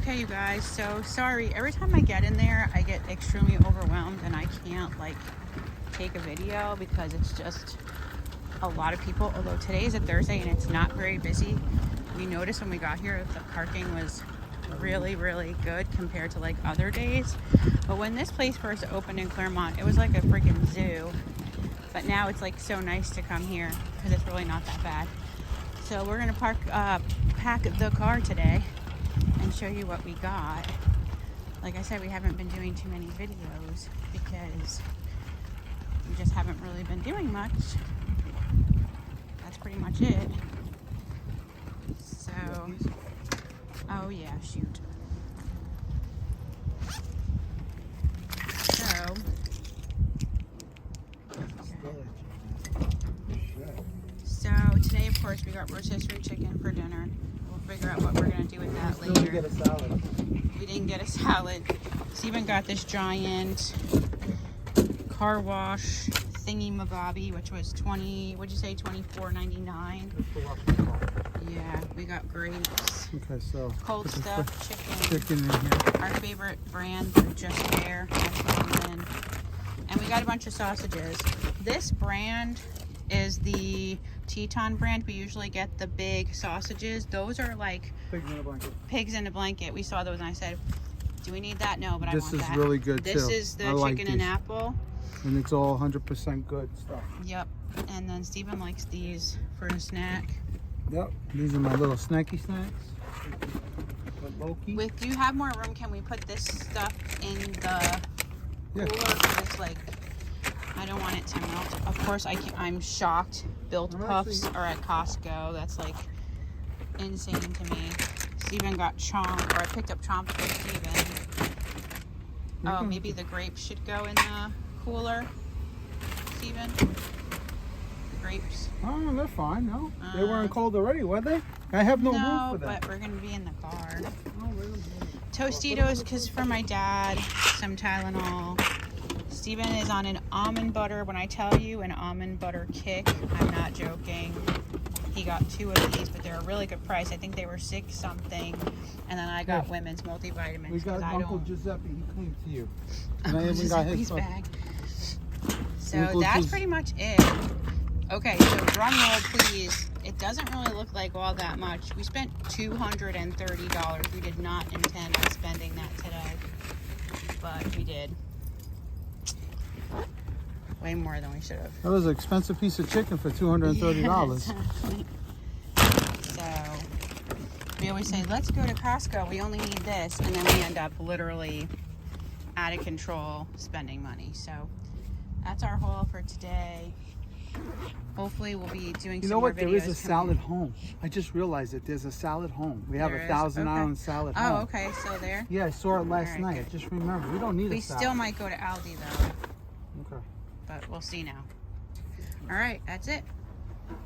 Okay, you guys, so sorry. Every time I get in there, I get extremely overwhelmed and I can't like take a video because it's just a lot of people. Although today is a Thursday and it's not very busy. We noticed when we got here the parking was really good compared to like other days. But when this place first opened in Claremont, it was like a freaking zoo. But now it's like so nice to come here because it's really not that bad. So we're gonna pack the car today and show you what we got. Like I said, we haven't been doing too many videos because we just haven't really been doing much. That's pretty much it. So, oh yeah, shoot. So today, of course, we got rotisserie chicken for dinner. We'll figure out what we're gonna do with that later. We didn't get a salad. We didn't get a salad. Steven got this giant car wash thingy mabobby, which was $24.99. Yeah, we got grapes. Okay, so cold stuff, chicken in here. Our favorite brand, Just Air. And we got a bunch of sausages. This brand is the Teton brand. We usually get the big sausages. Those are like Pigs in a blanket. Pigs in a blanket. We saw those and I said, do we need that? No, but I want that. This is really good too. This is the chicken and apple. And it's all 100% good stuff. Yep. And then Steven likes these for a snack. Yep. These are my little snacky snacks. Loki. Do you have more room? Can we put this stuff in the cooler? Because it's like, I don't want it to melt. Of course, I'm shocked. Built Puffs are at Costco. That's like insane to me. Steven got chomp, or I picked up chomp for Steven. Oh, maybe the grapes should go in the cooler, Steven? The grapes? Oh, they're fine, no. They weren't cold already, were they? I have no room for that. But we're going to be in the car. Tostitos, because for my dad, some Tylenol. Steven is on an almond butter. When I tell you an almond butter kick, I'm not joking. He got 2 of these, but they're a really good price. I think they were $6 something. And then I got women's multivitamins. We got Uncle Giuseppe. He came to you. And Uncle I even got his bag. So that's pretty much it. Okay, so drum roll, please. It doesn't really look like all that much. We spent $230. We did not intend on spending that today, but we did. Way more than we should have. That was an expensive piece of chicken for $230. Yeah, exactly. So we always say, let's go to Costco. We only need this. And then we end up literally out of control spending money. So that's our haul for today. Hopefully we'll be doing some more videos. There is a salad home. I just realized that there's a salad home. We have a 1,000 Island salad home. Oh, okay. So there. Yeah, I saw it last night. Good. I just remembered. We don't need a salad. We still might go to Aldi though. Okay. But we'll see now. All right, that's it.